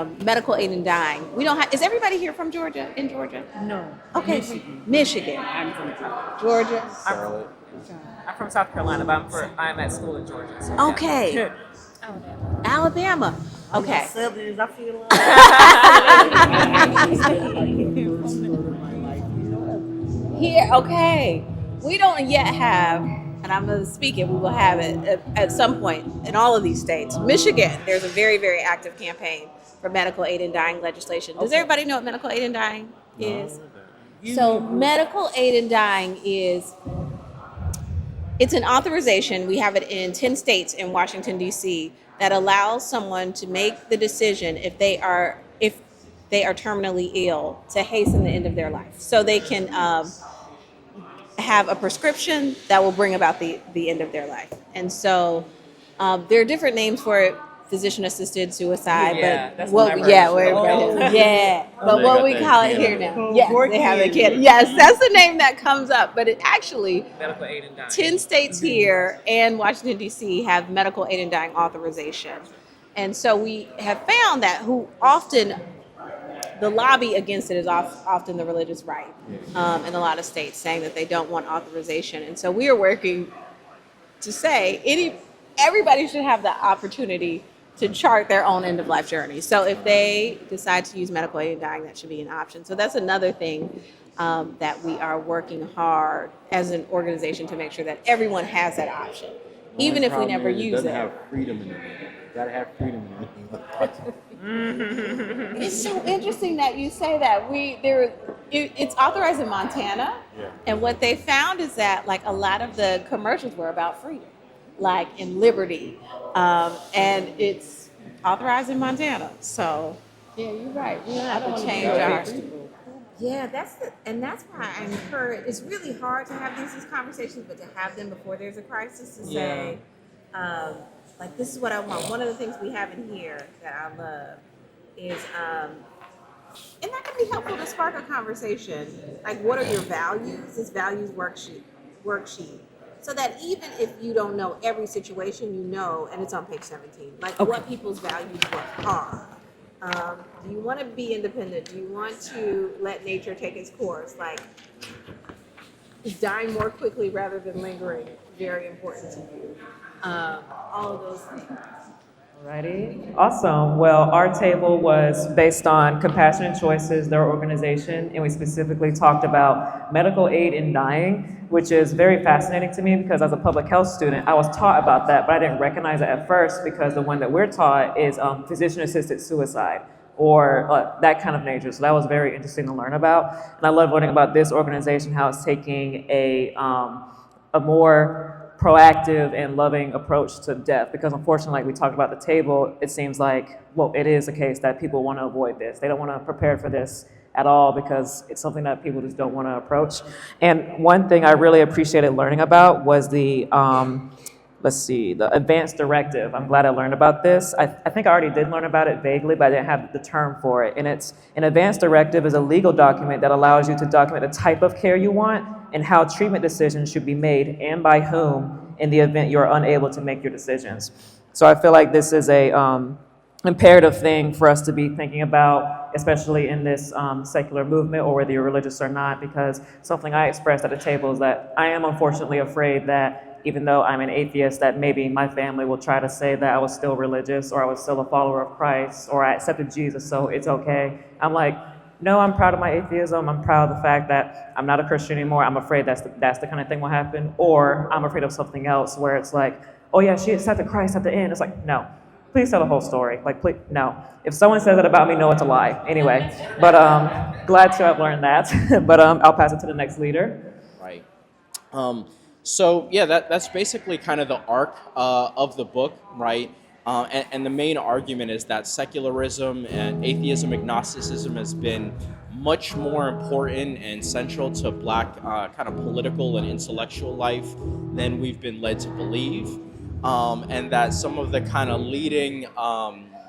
medical aid in dying. We don't have. Is everybody here from Georgia? In Georgia? No. Okay, Michigan. I'm from Georgia. I'm from South Carolina, but I'm at school in Georgia. So Okay. yeah. Alabama. Okay. Southerners, I feel Here, okay. We don't yet have, and I'm going to speak it, we will have it at some point in all of these states. Michigan, there's a very, very active campaign for medical aid in dying legislation. Does everybody know what medical aid in dying is? So medical aid in dying is, it's an authorization, we have it in 10 states in Washington, D.C., that allows someone to make the decision if they are terminally ill to hasten the end of their life. So they can have a prescription that will bring about the end of their life. And so there are different names for it, physician-assisted suicide, but what we call it here now. Yes, they have a kid. Yes, that's the name that comes up. But it actually, Medical aid in dying. 10 states here and Washington, D.C. have medical aid in dying authorization. And so we have found that the lobby against it is often the religious right in a lot of states, saying that they don't want authorization. And so we are working to say everybody should have the opportunity to chart their own end-of-life journey. So if they decide to use medical aid in dying, that should be an option. So that's another thing that we are working hard as an organization to make sure that everyone has that option, even if we never use it. It doesn't have freedom in it. You gotta have freedom in it. It's so interesting that you say that. It's authorized in Montana, and what they found is that like a lot of the commercials were about freedom, like in liberty, and it's authorized in Montana. So yeah, you're right. We have to change our. Yeah, that's why I encourage. It's really hard to have these conversations, but to have them before there's a crisis to say. Like, this is what I want. One of the things we have in here that I love is, and that can be helpful to spark a conversation. Like, what are your values? This values worksheet. So that even if you don't know every situation, you know, and it's on page 17, like what people's values are. Do you want to be independent? Do you want to let nature take its course? Like, is dying more quickly rather than lingering very important to you? All of those things. Alrighty, awesome. Well, our table was based on Compassionate Choices, their organization, and we specifically talked about medical aid in dying, which is very fascinating to me because as a public health student, I was taught about that, but I didn't recognize it at first because the one that we're taught is physician-assisted suicide or that kind of nature. So that was very interesting to learn about. And I love learning about this organization, how it's taking a more proactive and loving approach to death, because unfortunately, like we talked about the table, it seems like, well, it is a case that people want to avoid this. They don't want to prepare for this at all because it's something that people just don't want to approach. And one thing I really appreciated learning about was the the advanced directive. I'm glad I learned about this. I think I already did learn about it vaguely, but I didn't have the term for it. And it's an advanced directive is a legal document that allows you to document the type of care you want and how treatment decisions should be made and by whom in the event you're unable to make your decisions. So I feel like this is a imperative thing for us to be thinking about, especially in this secular movement, or whether you're religious or not, because something I expressed at the table is that I am unfortunately afraid that even though I'm an atheist, that maybe my family will try to say that I was still religious or I was still a follower of Christ or I accepted Jesus, so it's okay. I'm like, no, I'm proud of my atheism. I'm proud of the fact that I'm not a Christian anymore. I'm afraid that's the kind of thing will happen. Or I'm afraid of something else where it's like, oh yeah, she accepted Christ at the end. It's like, no, please tell the whole story. Like, please, no. If someone says that about me, know it's a lie. Anyway, but glad to have learned that. But I'll pass it to the next leader. Right. So yeah, that's basically kind of the arc of the book, right? And the main argument is that secularism and atheism, agnosticism has been much more important and central to Black kind of political and intellectual life than we've been led to believe. And that some of the kind of leading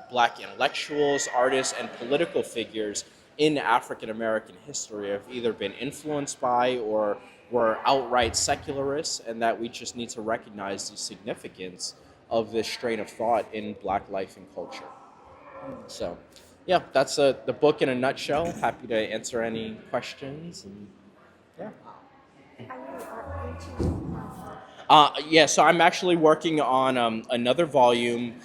Black intellectuals, artists, and political figures in African American history have either been influenced by or were outright secularists, and that we just need to recognize the significance of this strain of thought in Black life and culture. So yeah, that's the book in a nutshell. Happy to answer any questions. And yeah. Yeah, so I'm actually working on another volume.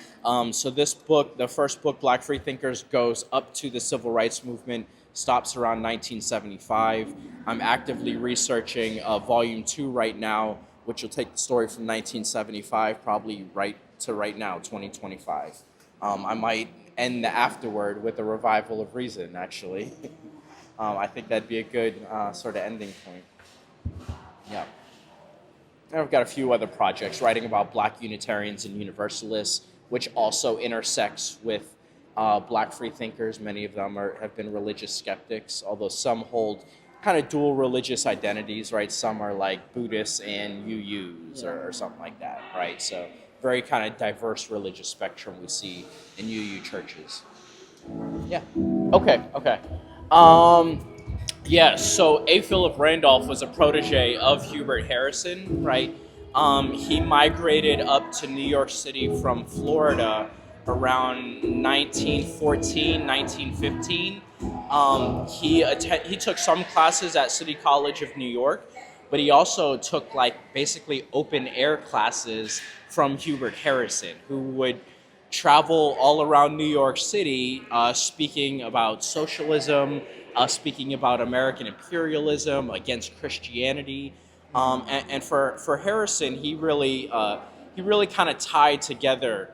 So this book, the first book, Black Freethinkers, goes up to the Civil Rights Movement, stops around 1975. I'm actively researching volume 2 right now, which will take the story from 1975 probably right now, 2025. I might end the afterword with a revival of reason, actually. I think that'd be a good sort of ending point. Yeah. I've got a few other projects writing about Black Unitarians and Universalists, which also intersects with Black Freethinkers. Many of them have been religious skeptics, although some hold kind of dual religious identities, right? Some are like Buddhists and UUs or something like that, right? So very kind of diverse religious spectrum we see in UU churches. Yeah. Okay. Yeah, so A. Philip Randolph was a protege of Hubert Harrison, right? He migrated up to New York City from Florida around 1914, 1915. He took some classes at City College of New York, but he also took like basically open air classes from Hubert Harrison, who would travel all around New York City speaking about socialism, speaking about American imperialism against Christianity. And for Harrison, he really kind of tied together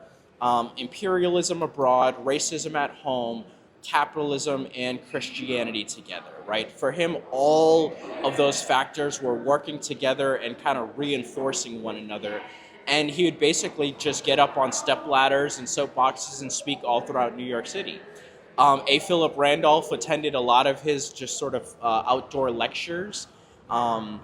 imperialism abroad, racism at home, capitalism, and Christianity together, right? For him, all of those factors were working together and kind of reinforcing one another. And he would basically just get up on step ladders and soapboxes and speak all throughout New York City. A. Philip Randolph attended a lot of his just sort of outdoor lectures, and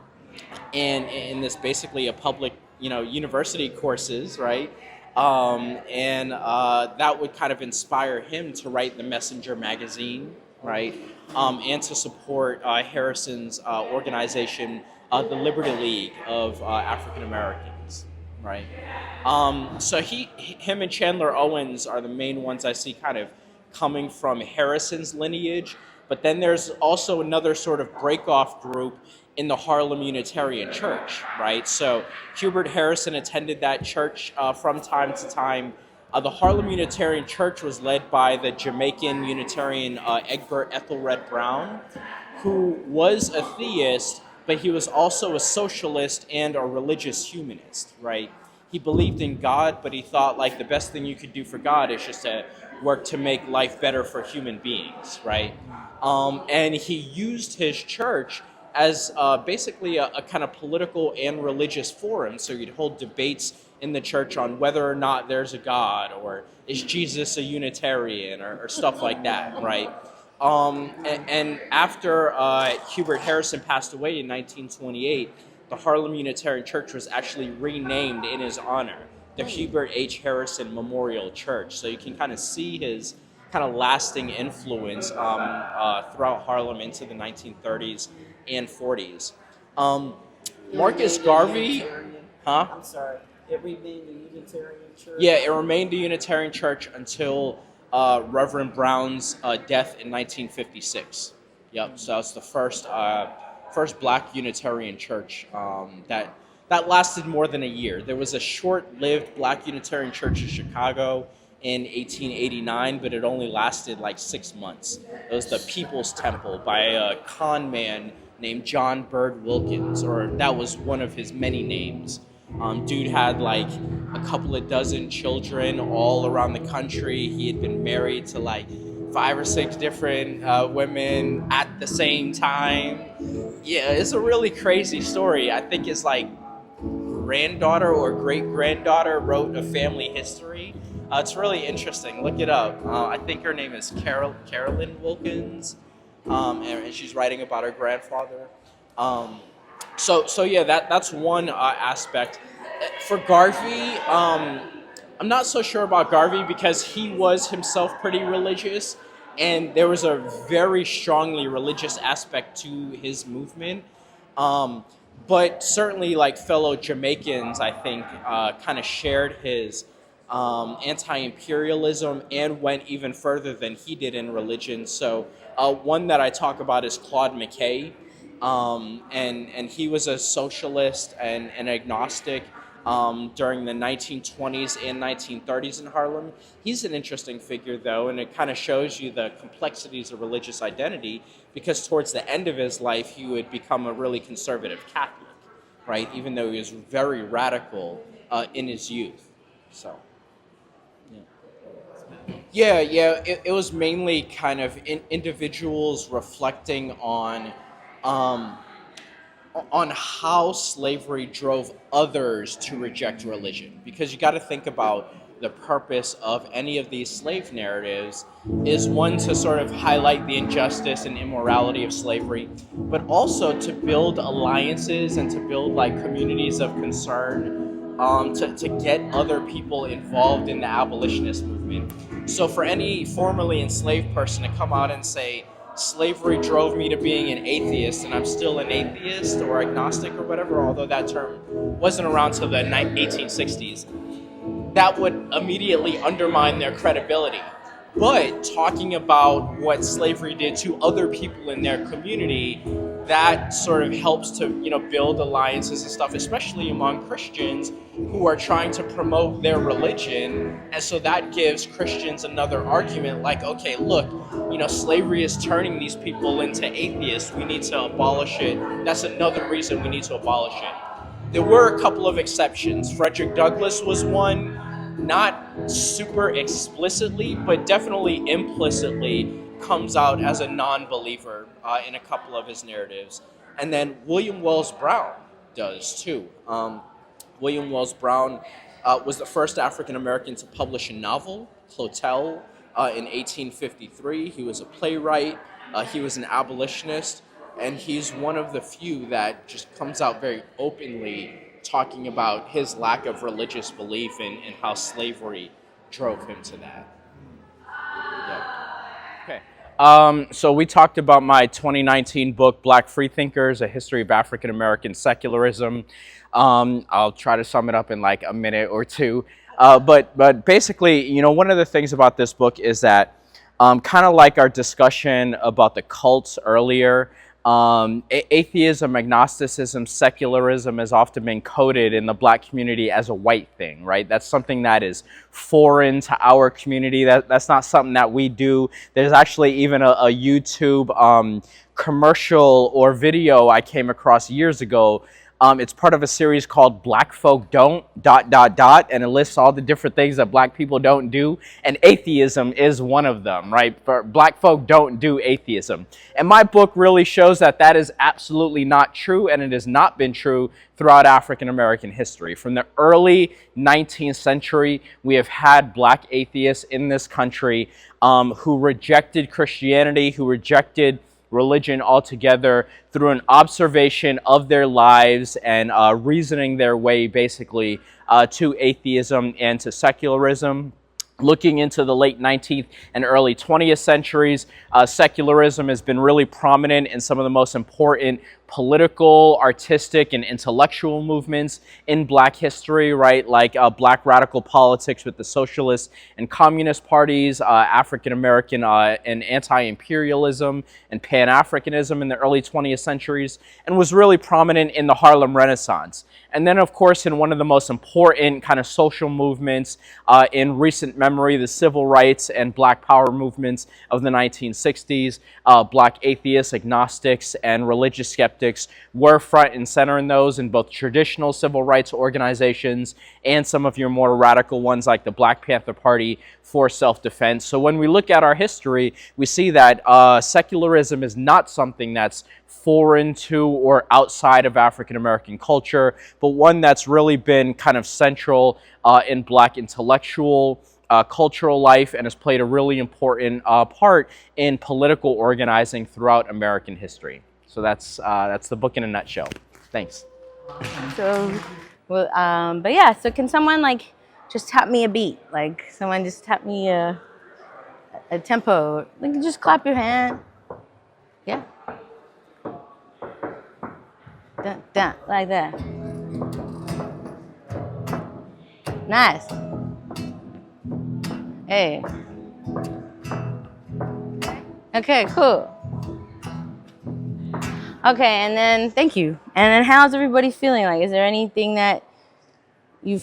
in this basically a public, university courses, right? And that would kind of inspire him to write the Messenger magazine, right? And to support Harrison's organization, the Liberty League of African Americans, right? So him and Chandler Owens are the main ones I see kind of coming from Harrison's lineage, but then there's also another sort of break-off group in the Harlem Unitarian Church, right? So Hubert Harrison attended that church from time to time. The Harlem Unitarian Church was led by the Jamaican Unitarian Egbert Ethelred Brown, who was a theist, but he was also a socialist and a religious humanist, right? He believed in God, but he thought like the best thing you could do for God is just to work to make life better for human beings, right? And he used his church as basically a kind of political and religious forum. So you'd hold debates in the church on whether or not there's a God, or is Jesus a Unitarian, or stuff like that, right? And after Hubert Harrison passed away in 1928, the Harlem Unitarian Church was actually renamed in his honor, the Hubert H. Harrison Memorial Church. So you can kind of see his kind of lasting influence throughout Harlem into the 1930s and 40s. Marcus Garvey, huh? I'm sorry, it remained a Unitarian church? Yeah, it remained a Unitarian church until Reverend Brown's death in 1956. Yep, so that's the first Black Unitarian church that lasted more than a year. There was a short-lived Black Unitarian church in Chicago in 1889, but it only lasted like 6 months. It was the People's Temple by a con man named John Bird Wilkins, or that was one of his many names. Dude had like a couple of dozen children all around the country. He had been married to like 5 or 6 different women at the same time. Yeah, it's a really crazy story. I think his like granddaughter or great-granddaughter wrote a family history. It's really interesting. Look it up. I think her name is Carolyn Wilkins, and she's writing about her grandfather. So yeah, that's one aspect. For Garvey, I'm not so sure about Garvey because he was himself pretty religious, and there was a very strongly religious aspect to his movement. But certainly, like fellow Jamaicans, I think kind of shared his anti-imperialism, and went even further than he did in religion. So one that I talk about is Claude McKay, and he was a socialist and an agnostic during the 1920s and 1930s in Harlem. He's an interesting figure, though, and it kind of shows you the complexities of religious identity, because towards the end of his life, he would become a really conservative Catholic, right? Even though he was very radical in his youth. So, yeah. It was mainly kind of individuals reflecting on how slavery drove others to reject religion. Because you got to think about the purpose of any of these slave narratives is, one, to sort of highlight the injustice and immorality of slavery, but also to build alliances and to build like communities of concern, to get other people involved in the abolitionist movement. So for any formerly enslaved person to come out and say, slavery drove me to being an atheist, and I'm still an atheist or agnostic or whatever, although that term wasn't around till the 1860s, that would immediately undermine their credibility. But talking about what slavery did to other people in their community, that sort of helps to, build alliances and stuff, especially among Christians who are trying to promote their religion. And so that gives Christians another argument, like, okay, look, slavery is turning these people into atheists. We need to abolish it. That's another reason we need to abolish it. There were a couple of exceptions. Frederick Douglass was one, not super explicitly, but definitely implicitly comes out as a non-believer in a couple of his narratives. And then William Wells Brown does too. William Wells Brown was the first African American to publish a novel, Clotel, in 1853. He was a playwright, he was an abolitionist, and he's one of the few that just comes out very openly talking about his lack of religious belief and how slavery drove him to that. Okay. So we talked about my 2019 book, Black Freethinkers, A History of African American Secularism. I'll try to sum it up in like a minute or two. But basically, one of the things about this book is that kind of like our discussion about the cults earlier, atheism, agnosticism, secularism has often been coded in the Black community as a white thing, right? That's something that is foreign to our community. That's not something that we do. There's actually even a YouTube commercial or video I came across years ago. It's part of a series called Black Folk Don't, ... and it lists all the different things that Black people don't do, and atheism is one of them, right? For Black folk don't do atheism. And my book really shows that that is absolutely not true, and it has not been true throughout African American history. From the early 19th century, we have had Black atheists in this country who rejected Christianity, who rejected religion altogether through an observation of their lives and reasoning their way basically to atheism and to secularism. Looking into the late 19th and early 20th centuries, secularism has been really prominent in some of the most important political, artistic, and intellectual movements in Black history, right? Like Black radical politics with the socialist and communist parties, African American and anti-imperialism and Pan-Africanism in the early 20th centuries, and was really prominent in the Harlem Renaissance. And then, of course, in one of the most important kind of social movements in recent memory, the civil rights and Black power movements of the 1960s, Black atheists, agnostics, and religious skeptics were front and center in those, in both traditional civil rights organizations and some of your more radical ones like the Black Panther Party for self-defense. So when we look at our history, we see that secularism is not something that's foreign to or outside of African American culture, but one that's really been kind of central in Black intellectual cultural life and has played a really important part in political organizing throughout American history. So that's the book in a nutshell. Thanks. So, well, but yeah, so can someone like just tap me a beat? Like someone just tap me a tempo. Like just clap your hand. Yeah. Dun, dun, like that. Nice. Hey. Okay, cool. Okay, and then thank you. And then how's everybody feeling? Like, is there anything that you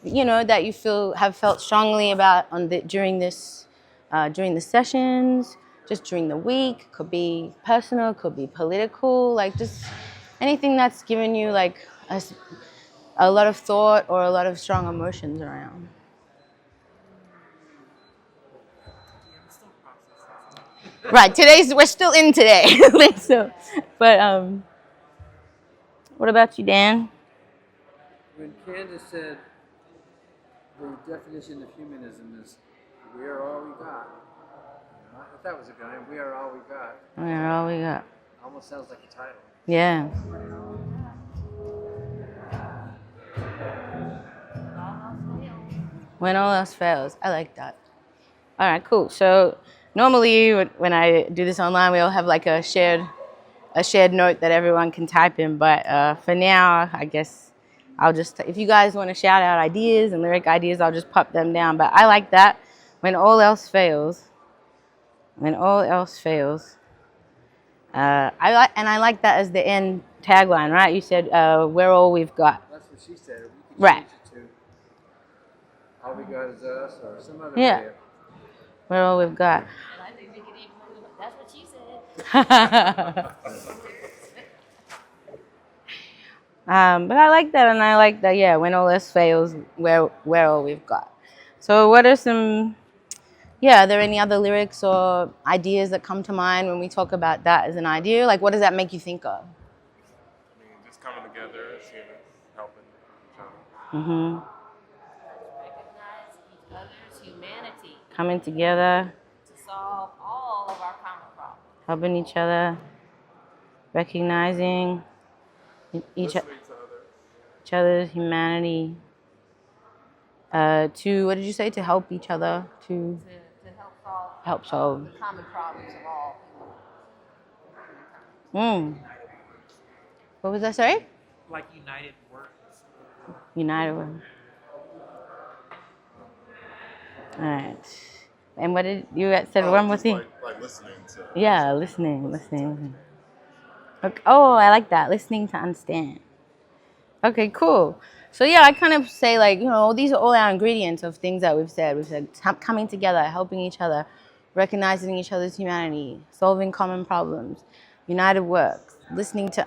have felt strongly about during the sessions, just during the week? Could be personal, could be political, like just anything that's given you like a lot of thought or a lot of strong emotions around. Right, we're still in today. So, but what about you, Dan? When Candace said the definition of humanism is we are all we got. I thought that was a good name. We are all we got. We are all we got. Almost sounds like a title. Yeah. When all else fails. I like that. All right, cool. So normally when I do this online, we all have like a shared note that everyone can type in. But for now, I guess I'll just, if you guys want to shout out ideas and lyric ideas, I'll just pop them down. But I like that. When all else fails. When all else fails. I like that as the end tagline, right? You said, we're all we've got. That's what she said. We could Right. change it to all we got is us or some other Yeah. way. We're all we've got. And I think we could even, that's what she said. But I like that, and I like that, yeah, when all else fails, we're all we've got. So what are some, are there any other lyrics or ideas that come to mind when we talk about that as an idea? Like, what does that make you think of? I mean, just coming together as humans, helping each other. Mm-hmm. Recognize each other's humanity Coming together, to solve all of our common problems. helping each other, recognizing each Listening to others. other's humanity. To, what did you say? To help each other, to To help solve help solve. the common problems of all What was that, sorry? Like united works. United Way. All right. And what did you said? One more thing. Like listening to. Yeah, listening. Okay. Oh, I like that. Listening to understand. Okay, cool. So yeah, I kind of say like, these are all our ingredients of things that we've said. We've said coming together, helping each other, recognizing each other's humanity, solving common problems, united works, listening to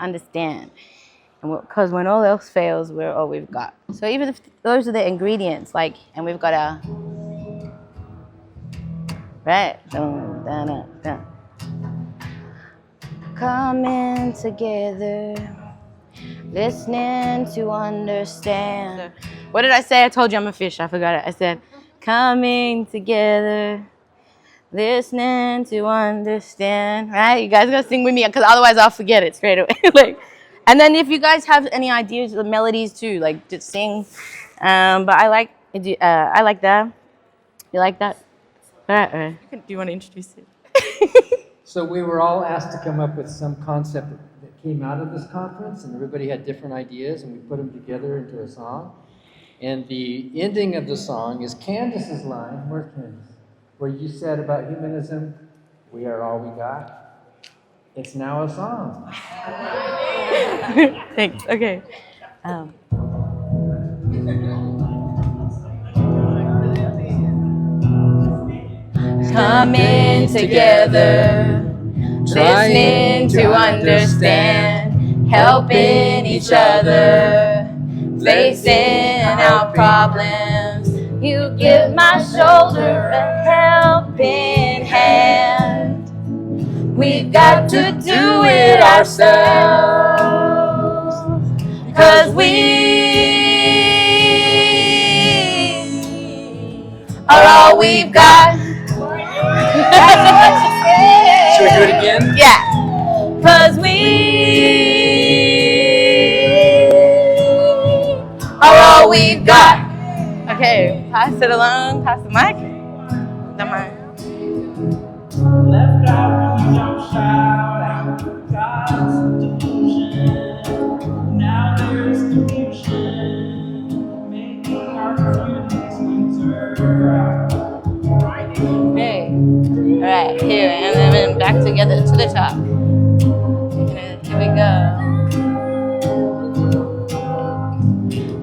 understand. And because when all else fails, we're all we've got. So even if those are the ingredients, like, and we've got our right, coming together. Listening to understand. What did I say? I told you I'm a fish. I forgot it. I said, coming together. Listening to understand. Right? You guys gotta sing with me because otherwise I'll forget it straight away. And then if you guys have any ideas of melodies too, like just sing. But I like that. You like that? All right. Do you want to introduce it? So we were all asked to come up with some concept that came out of this conference, and everybody had different ideas, and we put them together into a song. And the ending of the song is Candace's line. Where's Candace? Where you said about humanism, we are all we got. It's now a song. Thanks. Okay. Coming together, listening to understand, helping each other, facing our problems. You give my shoulder a helping hand. We've got to do it ourselves, 'cause we are all we've got. That's what she said. Should we do it again? Yeah. 'Cause we are all we've got. Okay, pass it along. Pass the mic. The mic. Left out, we don't shout out. God's delusion. Now there's confusion, making our communities winter out. back together to the top. Here we go.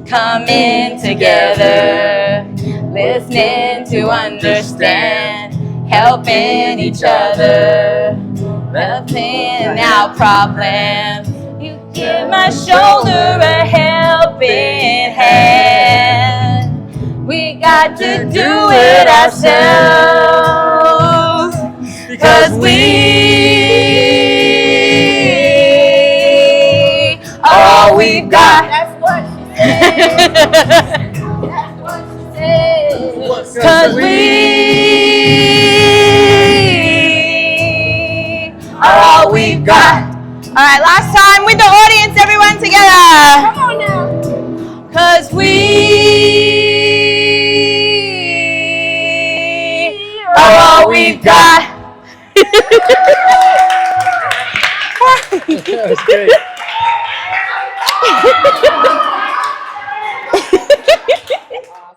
Coming together, listening to understand, helping each other, helping our problems. You give my shoulder a helping hand. We got to do it ourselves, because we are all we've got. That's what she said. That's what she said. Because we are all we've got. All right, last time with the audience, everyone together. Come on now. Because we are all we've got. That was great.